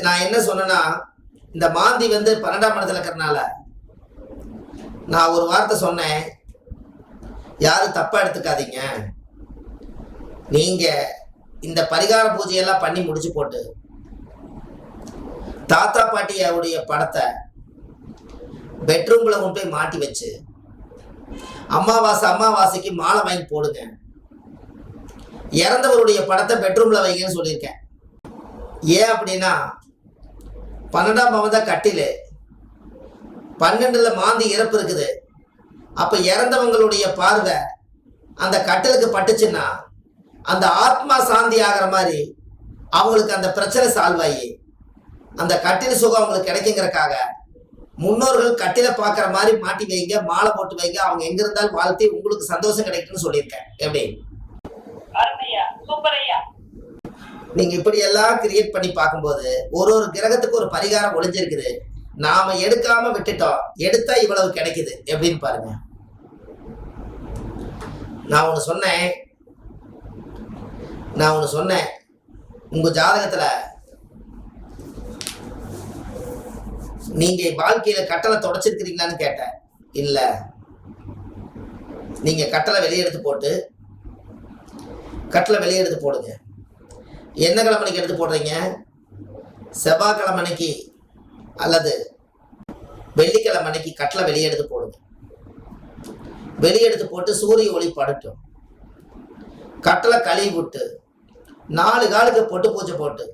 நான் என்ன சொன்னேன்னா, இந்த மாந்தி வந்து 12ஆம் இடத்துல இருக்கிறனால நான் ஒரு வார்த்தை சொன்னேன், யாரும் தப்பா எடுத்துக்காதீங்க. நீங்க இந்த பரிகார பூஜையெல்லாம் பண்ணி முடிச்சு போட்டு தாத்தா பாட்டியோடைய படத்தை பெட்ரூம்ல கொண்டு போய் மாட்டி வச்சு அமாவாசைக்கு மாலை வாங்கி போடுங்க. இறந்தவருடைய படத்தை பெட்ரூம்ல வைங்கன்னு சொல்லியிருக்கேன். ஏன் அப்படின்னா 12ஆம் பாவம் தான் கட்டில், 12ல மாந்தி இறப்பு இருக்குது. அப்ப இறந்தவங்களுடைய பார்வை அந்த கட்டிலுக்கு பட்டுச்சுன்னா அந்த ஆத்மா சாந்தி ஆகிற மாதிரி அவங்களுக்கு அந்த பிரச்சனை சால்வ் ஆகி அந்த கட்டில் சுகம் அவங்களுக்கு கிடைக்குங்கிறக்காக முன்னோர்கள் கட்டில பாக்குற மாதிரி மாட்டி வைங்க, மாலை போட்டு வைங்க, அவங்க எங்க இருந்தாலும் வாழ்த்தி உங்களுக்கு சந்தோஷம் கிடைக்கும்னு சொல்லியிருக்கேன். எப்படி நீங்க இப்படி எல்லாம் கிரியேட் பண்ணி பார்க்கும்போது ஒரு கிரகத்துக்கு ஒரு பரிகாரம் ஒளிஞ்சிருக்குது. நாம எடுக்காம விட்டுட்டோம், எடுத்தா இவ்வளவு கிடைக்குது. எப்படின்னு பாருங்க. நான் ஒண்ணு சொன்னேன், உங்க ஜாதகத்துல நீங்க வாழ்க்கையில கட்டளை தொடச்சிருக்கிறீங்களான்னு கேட்டேன். இல்ல, நீங்க கட்டளை வெளியே எடுத்து போடுங்க. என்ன கிழமைக்கு எடுத்து போடுறீங்க? செவ்வாய்க்கிழமைக்கு அல்லது வெள்ளிக்கிழமைக்கு கட்டளை வெளியே எடுத்து போடுங்க. வெளியெடுத்து போட்டு சூரிய ஒளி படட்டும். கட்டளை கழுவி விட்டு 4 காலுக்கு பொட்டு பூஜை போட்டு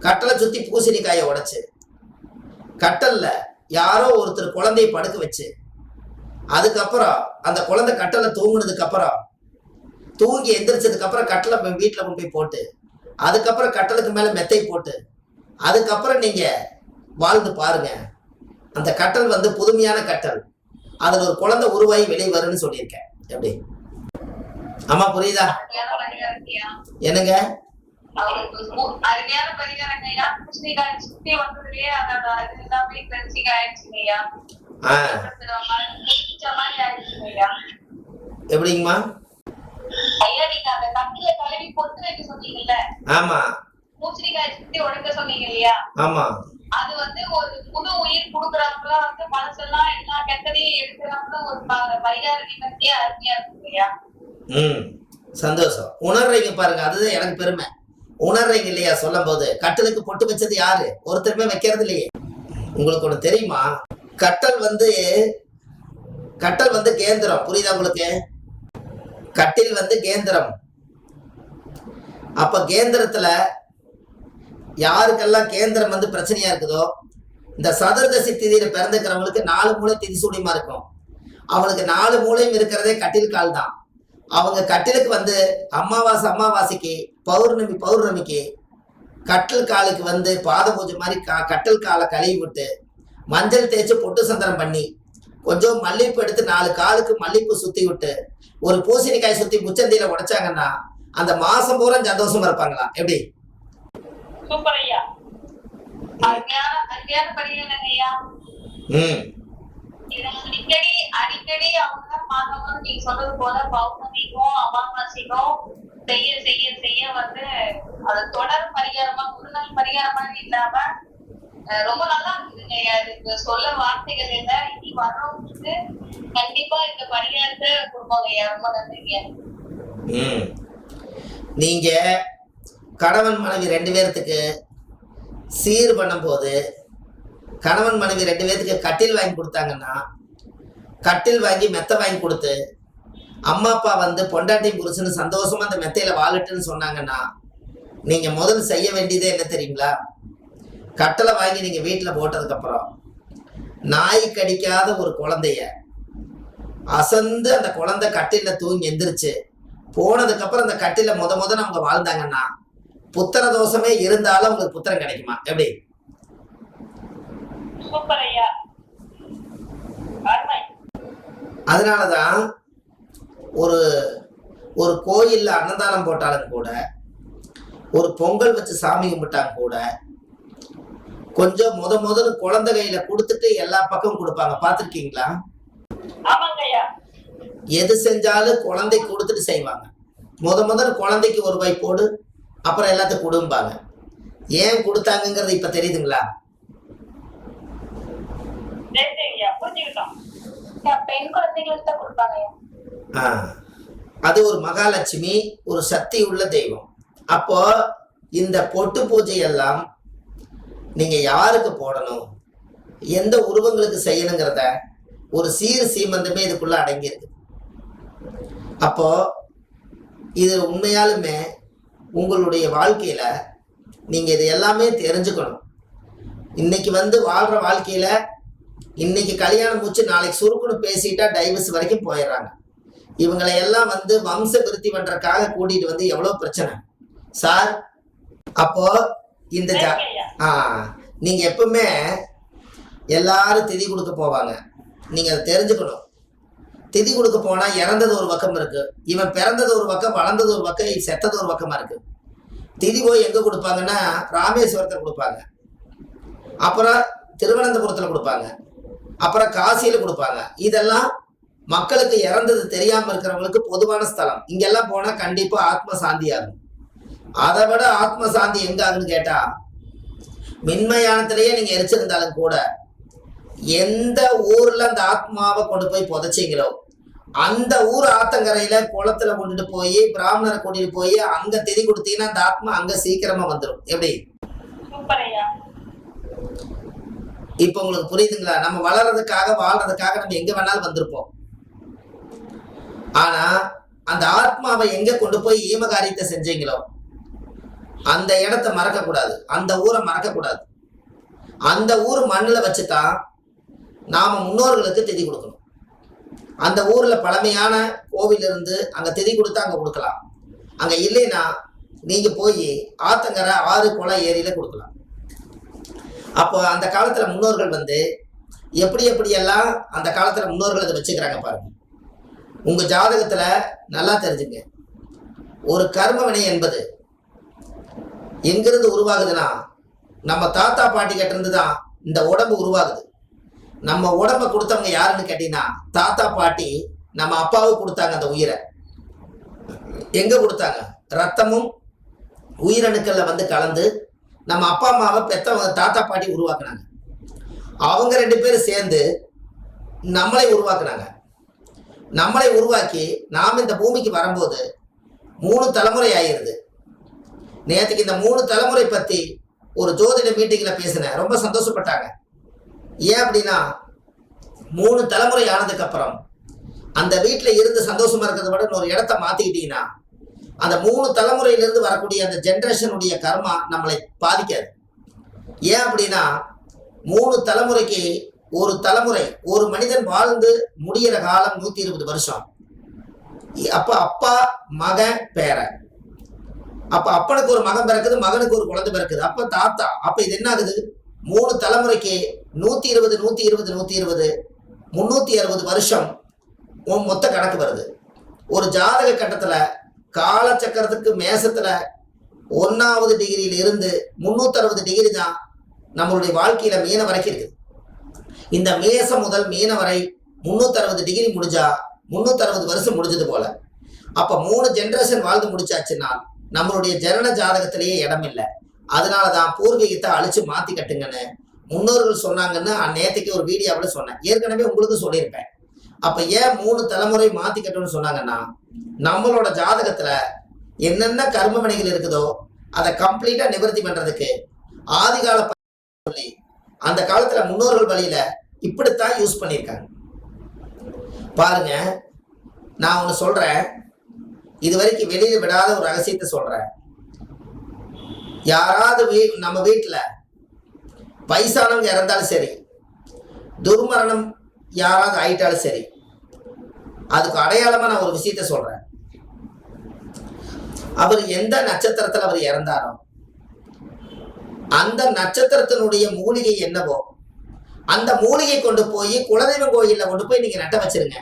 கட்டளை சுத்தி பூசணிக்காயை உடைச்சு கட்டல்ல யாரோ ஒருத்தர் குழந்தையை படுக்க வச்சு அதுக்கப்புறம் அந்த குழந்தை கட்டளை தூங்குனதுக்கு அப்புறம் தூங்கி எந்திரிச்சதுக்கு அப்புறம் கட்டளை வீட்டுல கொண்டு போய் போட்டு அதுக்கப்புறம் கட்டளுக்கு மேல மெத்தை போட்டு அதுக்கப்புறம் நீங்க வாழ்ந்து பாருங்க. அந்த கட்டல் வந்து புதுமையான கட்டல். அதுல ஒரு குழந்தை உருவாகி வெளியே வரும்னு சொல்லியிருக்கேன். எப்படி ஆமா, புரியுதா? என்னங்க எப்படிங்கம்மா? ஆமா ஆமா, அது வந்து ஒரு புது உயிர் கொடுக்கறவங்களா வந்து மனசெல்லாம் எல்லா கெட்டதையும் எடுக்கிறவங்க ஒரு பரிகார நிகழ்ச்சியே அருமையா இருக்கு இல்லையா? சந்தோஷம். உணர்றீங்க பாருங்க, அதுதான் எனக்கு பெருமை. உணர்றீங்க இல்லையா? சொல்லும் போது கட்டலுக்கு பொட்டு வச்சது யாரு? ஒருத்தருமே வைக்கிறது இல்லையே. உங்களுக்கு ஒண்ணு தெரியுமா? கட்டல் வந்து கேந்திரம். புரியுதா உங்களுக்கு? கட்டில் வந்து கேந்திரம். அப்ப கேந்திரத்துல யாருக்கெல்லாம் கேந்திரம் வந்து பிரச்சனையா இருக்குதோ, இந்த சதுர்தசி திதியில பிறந்துக்கிறவங்களுக்கு 4 மூளை திதிசூடியமா இருக்கும். அவனுக்கு 4 மூளையும் இருக்கிறதே கட்டில் கால் தான். அவங்க கட்டிலுக்கு வந்து அமாவாசைக்கு பௌர்ணமிக்கு கட்டில் காலுக்கு வந்து பாத பூஜை மாதிரி கட்டில் காலை கழுவி விட்டு மஞ்சள் தேய்ச்சி பொட்டு சந்தனம் பண்ணி கொஞ்சம் மல்லிகைப்பூ எடுத்து 4 காலுக்கு மல்லிகைப்பூ சுத்தி விட்டு ஒரு பூசணிக்காய் சுத்தி முச்சந்தியில உடைச்சாங்கன்னா அந்த மாசம் பூரா சந்தோஷமா இருப்பாங்களா? எப்படி? சூப்பர் ஐயா, அருமையான பரிகாரம் ஐயா. அடிக்கடி அவங்க பார்க்கணும். நீங்க சொல்றது போல பௌர்ணமிக்கும் அமாவாசைக்கும் செய்ய வந்து அது தொடர் பரிகாரமா ஒரு நாள் பரிகாரமா இல்லாம ரொம்ப நல்லா இருக்குதுங்க. அதுக்கு சொல்ல வார்த்தைகள் இல்லை. இனி வர்றவங்களுக்கு கண்டிப்பா இந்த பரிகாரத்தை கொடுப்பாங்க ஐயா. ரொம்ப நன்றிங்க. நீங்க கணவன் மனைவி 2 பேர்த்துக்கு சீர் பண்ணும் போது கணவன் மனைவி 2 பேர்த்துக்கு கட்டில் வாங்கி கொடுத்தாங்கன்னா, கட்டில் வாங்கி மெத்தை வாங்கி கொடுத்து அம்மா அப்பா வந்து பொண்டாட்டி புருஷன்னு சந்தோஷமா அந்த மெத்தையில வாழட்டுன்னு சொன்னாங்கன்னா, நீங்க முதல்ல செய்ய வேண்டியதே என்ன தெரியுங்களா? கட்டளை வாங்கி நீங்க வீட்டுல போட்டதுக்கு அப்புறம் நாய் கடிக்காத ஒரு குழந்தைய அசந்து அந்த குழந்தை கட்டில தூங்கி எந்திரிச்சு போனதுக்கு அப்புறம் அந்த கட்டில முதல்ல அவங்க வாழ்ந்தாங்கன்னா புத்திர தோஷமே இருந்தாலும் உங்களுக்கு புத்திரம் கிடைக்குமா? எப்படி? அதனாலதான் ஒரு கோயில்ல அன்னதானம் போட்டாலும் கூட, ஒரு பொங்கல் வச்சு சாமி கும்பிட்டாங்க கூட, கொஞ்சம் முதல்ல குழந்தை கையில கொடுத்துட்டு எல்லா பக்கமும் கொடுப்பாங்க. பாத்திருக்கீங்களா? எது செஞ்சாலும் குழந்தை கொடுத்துட்டு செய்வாங்க. முதல்ல குழந்தைக்கு ஒரு வாய் போடு, அப்புறம் எல்லாத்தையும் கொடும்பாங்க. ஏன் கொடுத்தாங்கங்கிறது இப்ப தெரியுதுங்களா? பெண் குழந்தைகளுக்கு தான் கொடுப்பாங்க. அது ஒரு மகாலட்சுமி, ஒரு சக்தி உள்ள தெய்வம். அப்போ இந்த பொட்டு பூஜை எல்லாம் நீங்க யாருக்கு போடணும், எந்த உருவங்களுக்கு செய்யணுங்கிறத ஒரு சீர் சீமந்தமே இதுக்குள்ள அடங்கியிருக்கு. அப்போ இது உண்மையாலுமே உங்களுடைய வாழ்க்கையில நீங்க இது எல்லாமே தெரிஞ்சுக்கணும். இன்னைக்கு வாழ்ற வாழ்க்கையில இன்னைக்கு கல்யாணம் மூச்சு நாளைக்கு சுருக்குன்னு பேசிட்டா டைவர்ஸ் வரைக்கும் போயிடுறாங்க. இவங்களை எல்லாம் வம்ச விருத்தி பண்றதுக்காக கூட்டிட்டு எவ்வளவு பிரச்சனை சார். அப்போ இந்த நீங்க எப்பவுமே எல்லாரும் திதி கொடுக்க போவாங்க, நீங்க அதை தெரிஞ்சுக்கணும். திதி கொடுக்க போனா இறந்தது ஒரு பக்கம் இருக்கு, இவன் பிறந்தது ஒரு பக்கம், வளர்ந்தது ஒரு பக்கம், செத்தது ஒரு பக்கமா இருக்கு. திதி போய் எங்க கொடுப்பாங்கன்னா ராமேஸ்வரத்தில் கொடுப்பாங்க, அப்புறம் திருவனந்தபுரத்துல கொடுப்பாங்க, அப்புறம் காசியில கொடுப்பாங்க. இதெல்லாம் மக்களுக்கு இறந்தது தெரியாம இருக்கிறவங்களுக்கு பொதுவான ஸ்தலம். இங்கெல்லாம் போனா கண்டிப்பா ஆத்ம சாந்தி ஆகும். அதை விட ஆத்ம சாந்தி எங்க ஆகுன்னு கேட்டா, மின்மயானத்திலேயே நீங்க எரிச்சிருந்தாலும் கூட எந்த ஊர்ல அந்த ஆத்மாவை கொண்டு போய் புதைச்சிங்களோ அந்த ஊர் ஆத்தங்கரையில குளத்துல கொண்டுட்டு போய் பிராமணரை கூட்டிட்டு போய் அங்க திதி கொடுத்தீங்கன்னா அந்த ஆத்மா அங்க சீக்கிரமா வந்துடும். எப்படி இப்ப உங்களுக்கு புரியுதுங்களா? நம்ம வளர்றதுக்காக வாழ்றதுக்காக நம்ம எங்க வேணாலும் வந்திருப்போம். ஆனா அந்த ஆத்மாவை எங்க கொண்டு போய் ஈமகாரியத்தை செஞ்சீங்களோ அந்த இடத்த மறக்க கூடாது, அந்த ஊரை மறக்க கூடாது. அந்த ஊர் மண்ணுல வச்சுதான் நாம முன்னோர்களுக்கு திதி கொடுக்கணும். அந்த ஊர்ல பழமையான கோவில் இருந்து அங்க திதி கொடுத்தா அங்க கொடுக்கலாம். அங்க இல்லைன்னா நீங்க போய் ஆத்தங்கரை ஆறு குளம் ஏரியில கொடுக்கலாம். அப்போ அந்த காலத்துல முன்னோர்கள் எப்படியெல்லாம் அந்த காலத்துல முன்னோர்கள் அதை வச்சுக்கிறாங்க பாருங்க. உங்க ஜாதகத்துல நல்லா தெரிஞ்சுங்க, ஒரு கர்ம வினை என்பது எங்கிருந்து உருவாகுதுன்னா நம்ம தாத்தா பாட்டி கிட்ட இருந்து தான் இந்த உடம்பு உருவாகுது. நம்ம உடம்ப கொடுத்தவங்க யாருன்னு கேட்டீங்கன்னா தாத்தா பாட்டி நம்ம அப்பாவுக்கு கொடுத்தாங்க. அந்த உயிரை எங்க கொடுத்தாங்க? ரத்தமும் உயிரணுக்கள்ல கலந்து நம்ம அப்பா அம்மாவை பெத்தவங்க தாத்தா பாட்டி உருவாக்குனாங்க. அவங்க 2 பேரும் சேர்ந்து நம்மளை உருவாக்குனாங்க. நம்மளை உருவாக்கி நாம் இந்த பூமிக்கு வரும்போது 3 தலைமுறை ஆயிருது. நேற்றுக்கு இந்த 3 தலைமுறை பத்தி ஒரு ஜோதிட மீட்டிங்ல பேசினேன், ரொம்ப சந்தோஷப்பட்டாங்க. ஏன் அப்படின்னா 3 தலைமுறை ஆனதுக்கு அப்புறம் அந்த வீட்டுல இருந்து சந்தோஷமா இருக்கிறத விட ஒரு இடத்த மாத்திக்கிட்டீங்கன்னா அந்த 3 தலைமுறையிலிருந்து வரக்கூடிய அந்த ஜென்ரேஷனுடைய கர்மா நம்மளை பாதிக்காது. ஏன் அப்படின்னா 3 தலைமுறைக்கு ஒரு தலைமுறை, ஒரு மனிதன் வாழ்ந்து முடிகிற காலம் 120 வருஷம். அப்ப அப்பா மகன் பேரன், அப்ப அப்பனுக்கு ஒரு மகன் பிறக்குது, மகனுக்கு ஒரு குழந்தை பிறக்குது, அப்ப தாத்தா. அப்ப இது என்ன ஆகுது? 3 தலைமுறைக்கு 120 120 120 360 வருஷம் மொத்த கணக்கு வருது. ஒரு ஜாதக கட்டத்துல காலச்சக்கரத்துக்கு மேசத்துல 1வது டிகிரியில இருந்து 360 டிகிரி தான் நம்மளுடைய வாழ்க்கையில மீன வரைக்கும் இருக்குது. இந்த மேசம் முதல் மீன வரை 360 டிகிரி முடிஞ்சா 360 வருஷம் முடிஞ்சது போல. அப்ப 3 ஜெனரேஷன் வாழ்ந்து முடிச்சாச்சுன்னா நம்மளுடைய ஜனன ஜாதகத்திலேயே இடம் இல்லை. அதனாலதான் பூர்வீகத்தை அழிச்சு மாத்தி கட்டுங்கன்னு முன்னோர்கள் சொன்னாங்கன்னு நேற்றுக்கு ஒரு வீடியோவில் சொன்னேன், ஏற்கனவே உங்களுக்கு சொல்லியிருப்பேன். அப்ப ஏன் 3 தலைமுறை மாத்தி கட்டணும்னு சொன்னாங்கன்னா நம்மளோட ஜாதகத்துல என்னென்ன கர்ம வினைகள் இருக்குதோ அதை கம்ப்ளீட்டா நிவர்த்தி பண்றதுக்கு ஆதிகால சொல்லி அந்த காலத்துல முன்னோர்கள் வழியில இப்படித்தான் யூஸ் பண்ணியிருக்காங்க. பாருங்க, நான் ஒண்ணு சொல்றேன், இது வரைக்கும் வெளியில விடாத ஒரு ரகசியத்தை சொல்றேன். யாராவது நம்ம வீட்டுல வயசானவங்க இறந்தாலும் சரி, துர்மரணம் யாராவது ஆயிட்டாலும் சரி, அதுக்கு அடையாளமா நான் ஒரு விஷயத்த சொல்றேன். அவர் எந்த நட்சத்திரத்துல அவர் இறந்தாரோ அந்த நட்சத்திரத்தினுடைய மூலிகை என்னவோ அந்த மூலிகை கொண்டு போய் குலதெய்வம் கோயில்ல கொண்டு போய் நீங்க நட்ட வச்சிருங்க.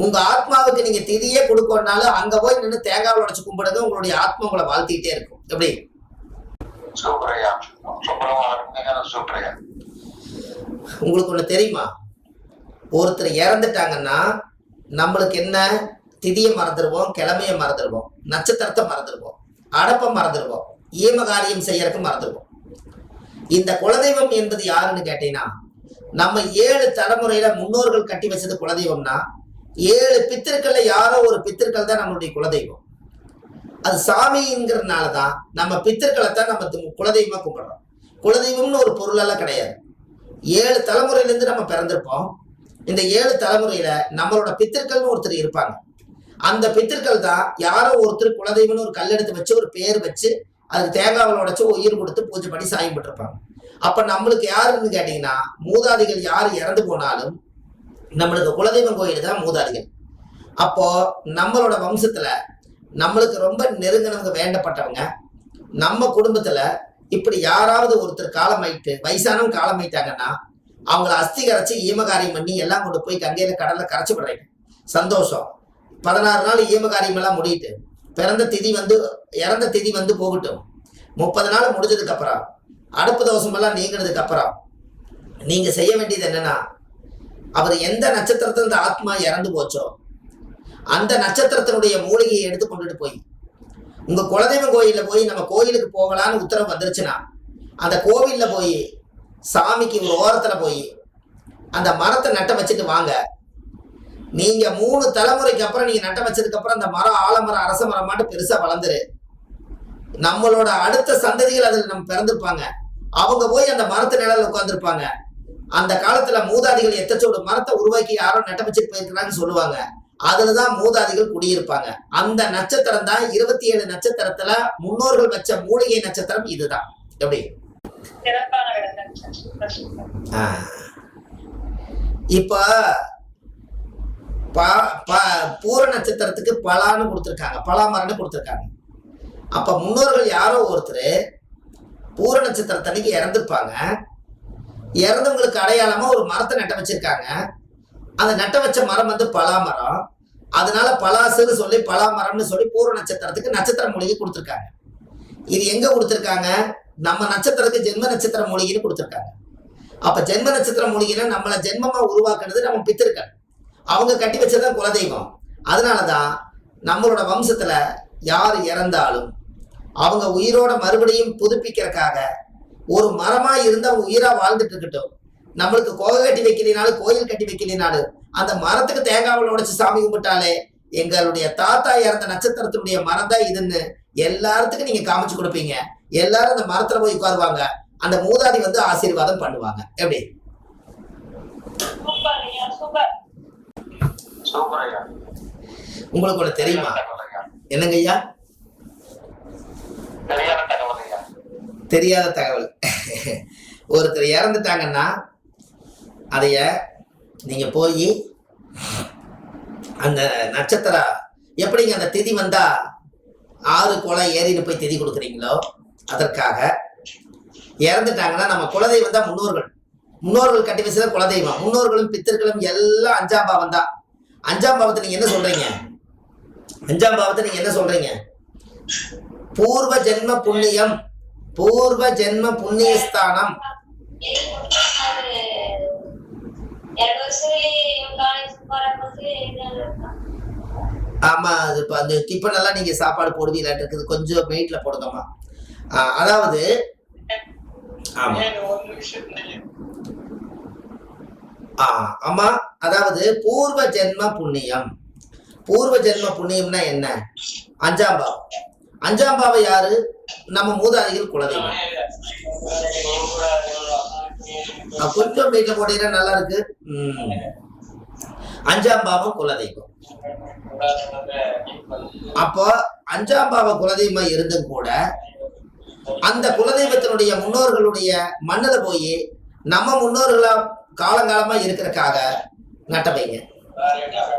உங்க ஆத்மாவுக்கு நீங்க திதியே கொடுக்கணும்னாலும் அங்க போய் நின்று தேங்காய் உடைச்சு கும்பிடுங்க, உங்களுடைய ஆத்மா உங்களை வாழ்த்திட்டே இருக்கும். எப்படி? உங்களுக்கு ஒண்ணு தெரியுமா? ஒருத்தர் இறந்துட்டாங்கன்னா நம்மளுக்கு என்ன, திதியை மறந்துடுவோம், கிழமைய மறந்துடுவோம், நட்சத்திரத்தை மறந்துடுவோம், அடப்பை மறந்துடுவோம், ஈமகாரியம் செய்யறதுக்கு மறந்துடுவோம். இந்த குலதெய்வம் என்பது யாருன்னு கேட்டீங்கன்னா, நம்ம 7 தலைமுறையில முன்னோர்கள் கட்டி வச்சது குலதெய்வம்னா 7 பித்திருக்கள்ல யாரோ ஒரு பித்திருக்கள் தான் நம்மளுடைய குலதெய்வம். அது சாமிங்கிறதுனால தான் நம்ம பித்திருக்களை தான் நம்ம குலதெய்வமா கும்பிடுறோம். குலதெய்வம்னு ஒரு பொருளெல்லாம் கிடையாது. 7 தலைமுறையிலேருந்து நம்ம பிறந்திருப்போம். இந்த 7 தலைமுறையில நம்மளோட பித்திருக்கள்னு ஒருத்தர் இருப்பாங்க. அந்த பித்திருக்கள் தான் யாரோ ஒருத்தர் குலதெய்வம்னு ஒரு கல் எடுத்து வச்சு ஒரு பேர் வச்சு அதுக்கு தேங்காவில் உடைச்சு உயிர் கொடுத்து பூஜை பண்ணி சாயம் போட்டிருப்பாங்க. அப்ப நம்மளுக்கு யாருன்னு கேட்டீங்கன்னா, மூதாதிகள் யார் இறந்து போனாலும் நம்மளுக்கு குலதெய்வம் கோயில் தான் மூதாதிகள். அப்போ நம்மளோட வம்சத்துல நம்மளுக்கு ரொம்ப நெருங்கினவங்க வேண்டப்பட்டவங்க நம்ம குடும்பத்துல இப்படி யாராவது ஒருத்தர் காலமாயிட்டு வயசானவங்க காலமாயிட்டாங்கன்னா அவங்கள அஸ்தி கரைச்சி ஈமகாரியம் பண்ணி எல்லாம் கொண்டு போய் கங்கையில கடல்ல கரைச்சி விடுறீங்க. சந்தோஷம். 16 நாள் ஈமகாரியம் எல்லாம் முடியிட்டு இறந்த திதி வந்து போகட்டும். 30 நாள் முடிஞ்சதுக்கு அப்புறம் அடுப்பு தோசமெல்லாம் நீங்கினதுக்கு அப்புறம் நீங்க செய்ய வேண்டியது என்னன்னா, அவர் எந்த நட்சத்திரத்துல இந்த ஆத்மா இறந்து போச்சோ அந்த நட்சத்திரத்தினுடைய மூலிகையை எடுத்து கொண்டுட்டு போய் உங்க குலதெய்வ கோயில்ல போய் நம்ம கோயிலுக்கு போகலான்னு உத்தரவு வந்துருச்சுன்னா அந்த கோவில்ல போய் சாமிக்கு ஒரு ஓரத்துல போய் அந்த மரத்தை நட்ட வச்சுட்டு வாங்க. நீங்க 3 தலைமுறைக்கு அப்புறம் நீங்க நட்ட வச்சதுக்கு அப்புறம் அந்த மரம் ஆலமரம் அரச மரம் மாட்டு பெருசா வளர்ந்துரு. நம்மளோட அடுத்த சந்ததிகள் அதில் நம்ம பிறந்திருப்பாங்க. அவங்க போய் அந்த மரத்து நிழல்ல உட்கார்ந்துருப்பாங்க. அந்த காலத்துல மூதாதிகள் எத்தச்சோடு மரத்தை உருவாக்கி யாரோ நட்ட வச்சுட்டு போயிருக்கிறாங்கன்னு சொல்லுவாங்க. அதுலதான் மூதாதிகள் குடியிருப்பாங்க. அந்த நட்சத்திரம் தான் 27 நட்சத்திரத்துல முன்னோர்கள் வச்ச மூலிகை நட்சத்திரம் இதுதான். எப்படி இப்ப பூர நட்சத்திரத்துக்கு பலான்னு கொடுத்துருக்காங்க, பலாமரம்னு கொடுத்துருக்காங்க. அப்ப முன்னோர்கள் யாரோ ஒருத்தர் பூர நட்சத்திரத்தன்னைக்கு இறந்துருப்பாங்க. இறந்தவங்களுக்கு அடையாளமா ஒரு மரத்தை நட்ட வச்சிருக்காங்க. அந்த நட்ட வச்ச மரம் வந்து பலாமரம். அதனால பலாசுன்னு சொல்லி பலாமரம்னு சொல்லி பூர நட்சத்திரத்துக்கு நட்சத்திர மூலிகை கொடுத்துருக்காங்க. இது எங்க கொடுத்துருக்காங்க? நம்ம நட்சத்திரத்துக்கு ஜென்ம நட்சத்திர மூலிகைன்னு கொடுத்துருக்காங்க. அப்ப ஜென்ம நட்சத்திர மூலிகைன்னா நம்மளை ஜென்மமா உருவாக்குறது நம்ம பித்திருக்கள். அவங்க கட்டி வச்சதான் குலதெய்வம். அதனாலதான் நம்மளோட வம்சத்துல யார் இறந்தாலும் அவங்க உயிரோட மறுபடியும் புதுப்பிக்கிறதுக்காக ஒரு மரமா இருந்து அவங்க உயிரா வாழ்ந்துட்டு இருக்கட்டும். நம்மளுக்கு கோகை கட்டி வைக்கலினாலும் கோயில் கட்டி வைக்கலினாலும் அந்த மரத்துக்கு தேங்காவில் உடைச்சு சாமி கும்பிட்டாலே எங்களுடைய தாத்தா இறந்த நட்சத்திரத்தினுடைய மரம் தான் இதுன்னு எல்லாத்துக்கும் நீங்க காமிச்சு கொடுப்பீங்க. எல்லாரும் அந்த மரத்துல போய் உட்காருவாங்க. அந்த மூதாதி வந்து ஆசீர்வாதம் பண்ணுவாங்க. எப்படி உங்களுக்கு ஒண்ணு தெரியுமா? என்னங்க ஐயா? தெரியாத தகவல். ஒருத்தர் இறந்துட்டாங்கன்னா அதைய நீங்க போய் அந்த நட்சத்திரம் எப்படிங்க அந்த திதி வந்தா 6 குளம் ஏறின்னு போய் திதி கொடுக்குறீங்களோ அதற்காக இறந்துட்டாங்கன்னா நம்ம குலதெய்வம் தான் முன்னோர்கள் கட்டி வச்சுதான் குலதெய்வம். முன்னோர்களும் பித்தர்களும் எல்லாம் 5ஆம் பாவம் தான். 5ஆம் பாவத்தை நீங்க என்ன சொல்றீங்க? 5ஆம் பாவத்தை நீங்க என்ன சொல்றீங்க? பூர்வ ஜென்ம புண்ணியம், பூர்வ ஜென்ம புண்ணியஸ்தானம். ஆமா, அது இப்ப அந்த டிஃபன் எல்லாம் நீங்க சாப்பாடு போடுவீங்களாட்டு இருக்குது. கொஞ்சம் வெயிட்ல போடுங்கம்மா. அதாவது ஆமா ஆமா, அதாவது பூர்வ ஜென்ம புண்ணியம். பூர்வ ஜென்ம புண்ணியம்னா என்ன? 5ஆம் பாவம். 5ஆம் பாவம் யாரு? நம்ம மூதாதிகள் குலதெய்வம். கொஞ்சம் வீட்டுல போட்டீங்கன்னா நல்லா இருக்கு. 5ஆம் பாவம் குலதெய்வம். அப்போ 5ஆம் பாவ குலதெய்வம் இருந்தும் கூட அந்த குலதெய்வத்தினுடைய முன்னோர்களுடைய மண்ணுல போய் நம்ம முன்னோர்களா காலங்காலமா இருக்கிறதுக்காக நட்ட வைங்க.